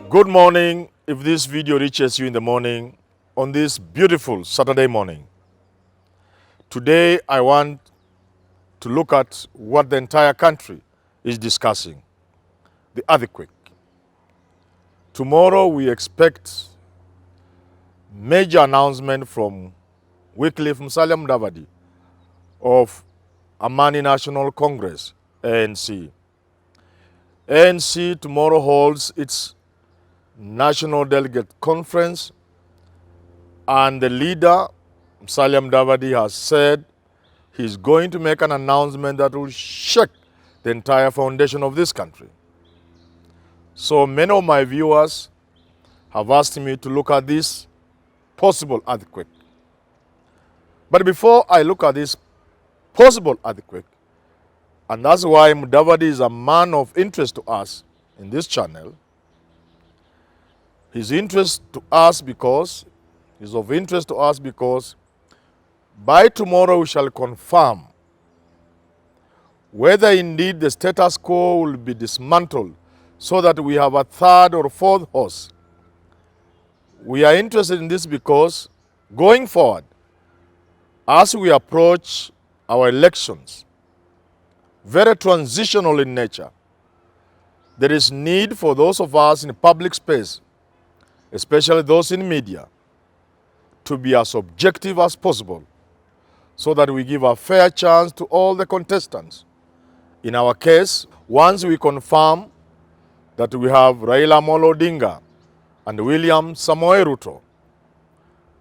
Good morning if this video reaches you in the morning on this beautiful Saturday morning. Today I want to look at what the entire country is discussing, the earthquake. Tomorrow we expect major announcement from Wycliffe Musalia Mudavadi of Amani National Congress, ANC. ANC tomorrow holds its National Delegate Conference, and the leader, Musalia Mudavadi, has said he's going to make an announcement that will shake the entire foundation of this country. So many of my viewers have asked me to look at this possible earthquake. But before I look at this possible earthquake, and that's why Mudavadi is a man of interest to us in this channel, he's of interest to us because by tomorrow we shall confirm whether indeed the status quo will be dismantled so that we have a third or fourth horse. We are interested in this because going forward, as we approach our elections, very transitional in nature, there is need for those of us in public space, especially those in media, to be as objective as possible so that we give a fair chance to all the contestants. In our case, once we confirm that we have Raila Amolo Odinga and William Samoei Ruto,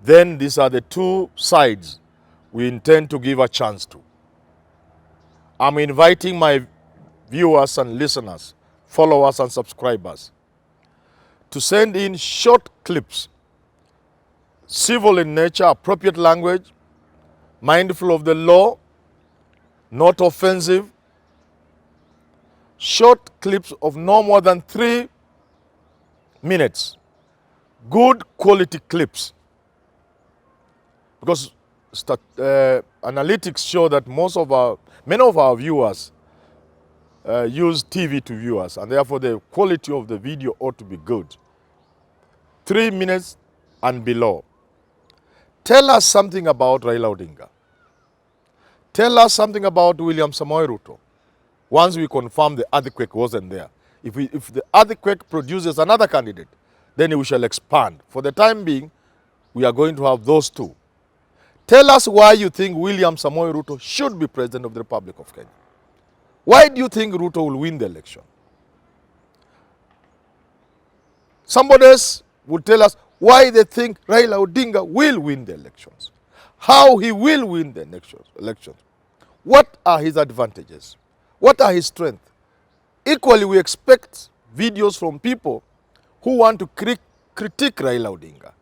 then these are the two sides we intend to give a chance to. I'm inviting my viewers and listeners, followers and subscribers to send in short clips, civil in nature, appropriate language, mindful of the law, not offensive, short clips of no more than 3 minutes, good quality clips. Because analytics show that many of our viewers use TV to view us, and therefore the quality of the video ought to be good. 3 minutes and below. Tell us something about Raila Odinga. Tell us something about William Samoei Ruto. Once we confirm the earthquake wasn't there. If the earthquake produces another candidate, then we shall expand. For the time being, we are going to have those two. Tell us why you think William Samoei Ruto should be President of the Republic of Kenya. Why do you think Ruto will win the election? Somebody else will tell us why they think Raila Odinga will win the elections. How he will win the elections. What are his advantages? What are his strengths? Equally, we expect videos from people who want to critique Raila Odinga.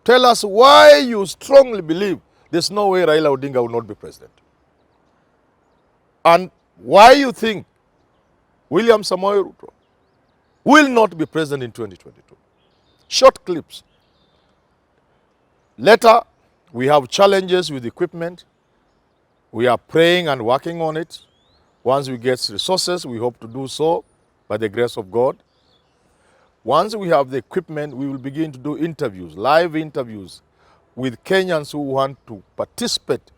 Tell us why you strongly believe there's no way Raila Odinga will not be president. And why you think William Samoei Ruto will not be president in 2022. Short clips. Later, we have challenges with equipment. We are praying and working on it. Once we get resources, we hope to do so by the grace of God. Once we have the equipment, we will begin to do interviews, live interviews with Kenyans who want to participate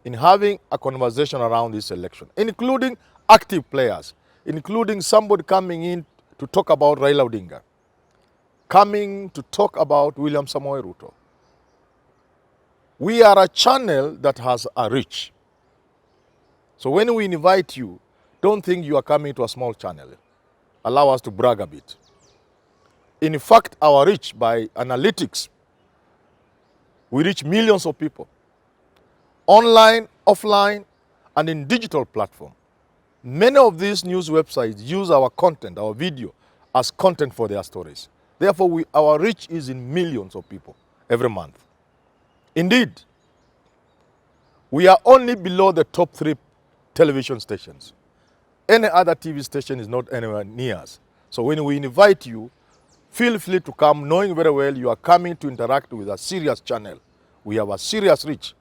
in having a conversation around this election, including active players, including somebody coming in to talk about Raila Odinga, coming to talk about William Samoei Ruto. We are a channel that has a reach. So when we invite you, don't think you are coming to a small channel. Allow us to brag a bit. In fact, our reach by analytics, we reach millions of people. Online, offline, and in digital platform. Many of these news websites use our content, our video, as content for their stories. Therefore, our reach is in millions of people every month. Indeed, we are only below the top 3 television stations. Any other TV station is not anywhere near us. So when we invite you, feel free to come, knowing very well you are coming to interact with a serious channel. We have a serious reach.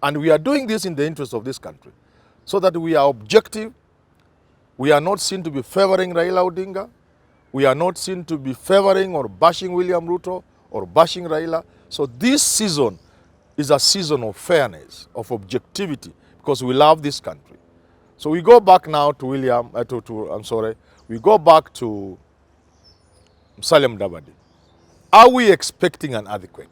And we are doing this in the interest of this country, so that we are objective. We are not seen to be favoring Raila Odinga. We are not seen to be favoring or bashing William Ruto or bashing Raila. So this season is a season of fairness, of objectivity, because we love this country. So we go back now to we go back to Musalia Mudavadi. Are we expecting an earthquake?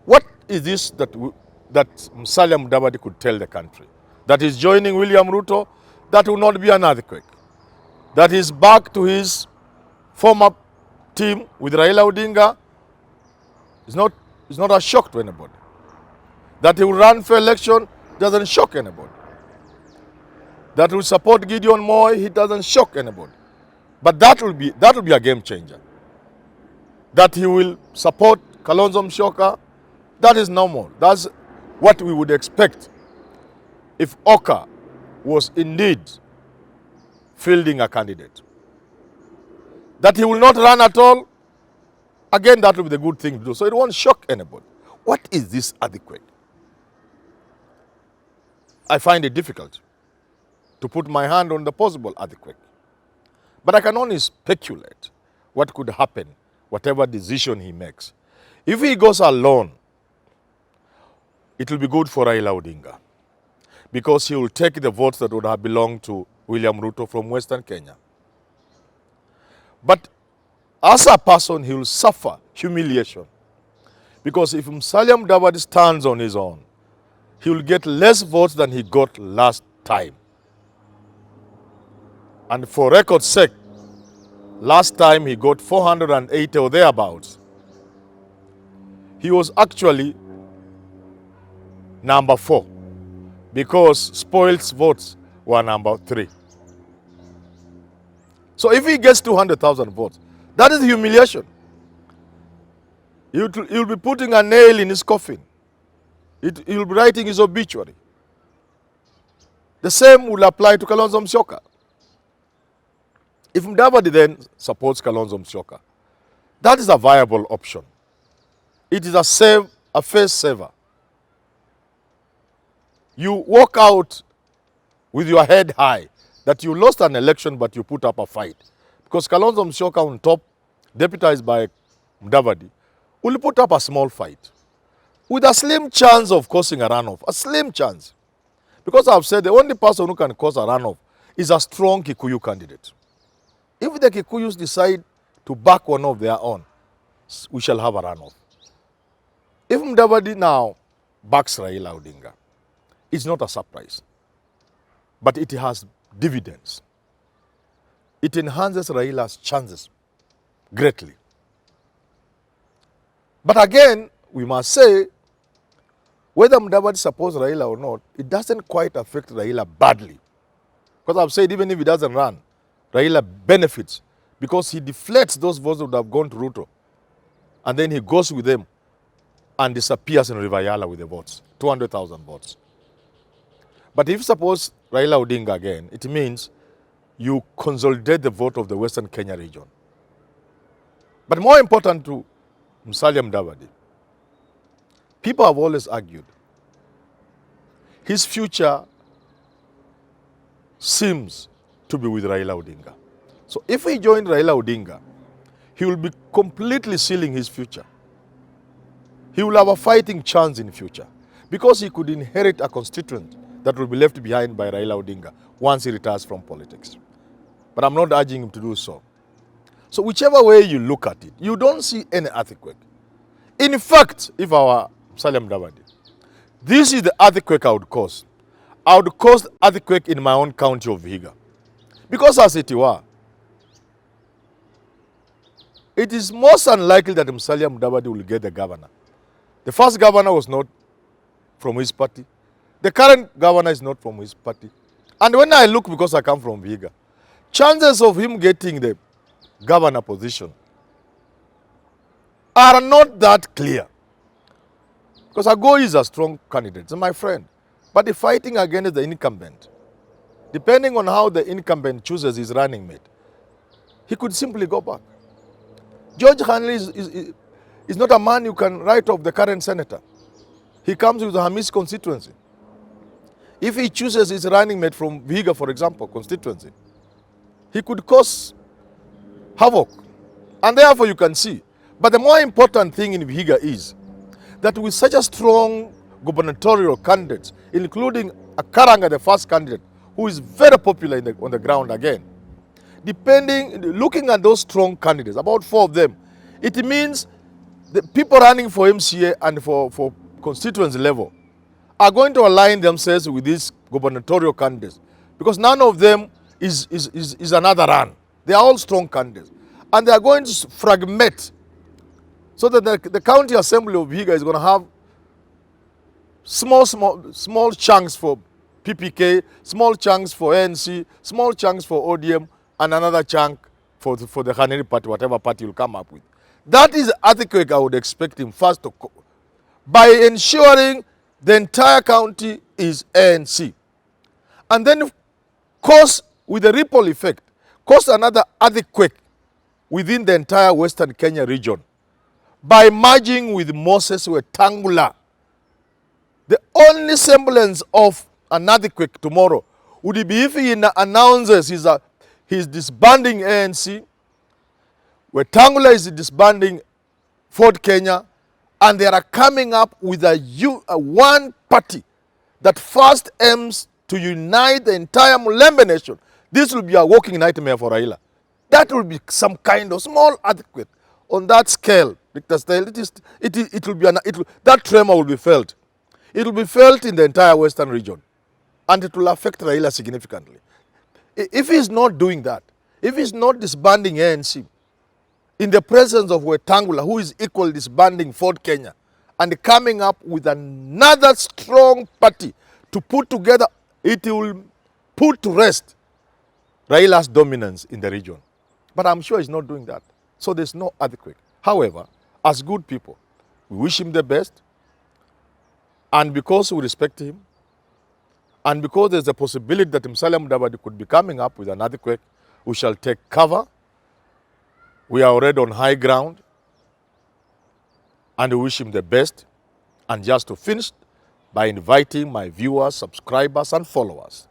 What is this that Musalia Mudavadi could tell the country? That is joining William Ruto, that will not be an earthquake. That is back to his former team with Raila Odinga is not a shock to anybody. That he will run for election doesn't shock anybody. That will support Gideon Moi, he doesn't shock anybody. But that will be a game changer. That he will support Kalonzo Musyoka, that is normal. That's what we would expect if Oka was indeed fielding a candidate. That he will not run at all, again, that will be the good thing to do. So it won't shock anybody. What is this earthquake? I find it difficult to put my hand on the possible earthquake. But I can only speculate what could happen, whatever decision he makes. If he goes alone, it will be good for Raila Odinga, because he will take the votes that would have belonged to William Ruto from Western Kenya. But as a person, he will suffer humiliation, because if Musalia Mudavadi stands on his own, he will get less votes than he got last time. And for record's sake, last time he got 480 or thereabouts. He was actually number 4, because Spoil's votes were number 3. So if he gets 200,000 votes, that is humiliation. He'll be putting a nail in his coffin. He'll be writing his obituary. The same will apply to Kalonzo Musyoka. If Mudavadi then supports Kalonzo Musyoka, that is a viable option. It is a face saver. You walk out with your head high that you lost an election but you put up a fight. Because Kalonzo Musyoka on top, deputized by Mudavadi, will put up a small fight with a slim chance of causing a runoff. A slim chance. Because I've said the only person who can cause a runoff is a strong Kikuyu candidate. If the Kikuyus decide to back one of their own, we shall have a runoff. If Mudavadi now backs Raila Odinga, it's not a surprise, but it has dividends. It enhances Raila's chances greatly. But again, we must say, whether Mudavadi supports Raila or not, it doesn't quite affect Raila badly. Because I've said even if he doesn't run, Raila benefits because he deflates those votes that would have gone to Ruto. And then he goes with them and disappears in River Yala with the votes, 200,000 votes. But if suppose Raila Odinga again, it means you consolidate the vote of the Western Kenya region. But more important to Musalia Mudavadi, people have always argued his future seems to be with Raila Odinga. So if he joined Raila Odinga, he will be completely sealing his future. He will have a fighting chance in future because he could inherit a constituent that will be left behind by Raila Odinga once he retires from politics. But I'm not urging him to do so. So whichever way you look at it, you don't see any earthquake. In fact, if our Musalia Mudavadi, this is the earthquake I would cause. I would cause earthquake in my own county of Vihiga. Because as it were, it is most unlikely that Musalia Mudavadi will get the governor. The first governor was not from his party. The current governor is not from his party. And when I look, because I come from Vihiga, chances of him getting the governor position are not that clear. Because Ago is a strong candidate, it's my friend. But the fighting against the incumbent, depending on how the incumbent chooses his running mate, he could simply go back. George Hanley is not a man you can write off the current senator. He comes with a Hamis constituency. If he chooses his running mate from Vihiga, for example, constituency, he could cause havoc. And therefore you can see. But the more important thing in Vihiga is that with such a strong gubernatorial candidates, including Akaranga, the first candidate, who is very popular on the ground again, looking at those strong candidates, about 4 of them, it means the people running for MCA and for constituency level are going to align themselves with these gubernatorial candidates, because none of them is another run. They are all strong candidates. And they are going to fragment so that the county assembly of Vihiga is going to have small chunks for PPK, small chunks for ANC, small chunks for ODM, and another chunk for the Khaneri party, whatever party will come up with. That is the earthquake I would expect him first to, by ensuring the entire county is ANC. And then cause, with the ripple effect, cause another earthquake within the entire Western Kenya region by merging with Moses Wetangula. The only semblance of an earthquake tomorrow would be if he announces he's disbanding ANC, Wetangula is disbanding Ford Kenya, and they are coming up with a one party that first aims to unite the entire Mulembe nation. This will be a walking nightmare for Raila. That will be some kind of small earthquake on that scale. It will be that tremor will be felt. It will be felt in the entire Western region, and it will affect Raila significantly. If he's not doing that, if he's not disbanding ANC in the presence of Wetangula, who is equal disbanding Ford Kenya, and coming up with another strong party to put together, it will put to rest Raila's dominance in the region. But I'm sure he's not doing that. So there's no earthquake. However, as good people, we wish him the best. And because we respect him, and because there's a possibility that Musalia Mudavadi could be coming up with an earthquake, we shall take cover. We are already on high ground. And we wish him the best. And just to finish, by inviting my viewers, subscribers, and followers.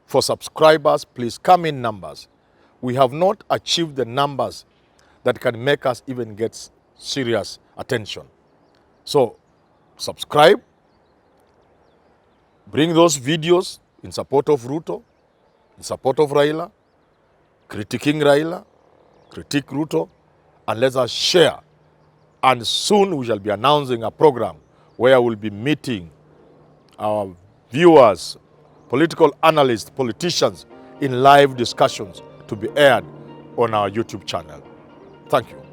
For subscribers, please come in numbers. We have not achieved the numbers that can make us even get serious attention. So, subscribe. Bring those videos in support of Ruto, in support of Raila, critiquing Raila, critique Ruto, and let us share. And soon we shall be announcing a program where we'll be meeting our viewers, political analysts, politicians in live discussions to be aired on our YouTube channel. Thank you.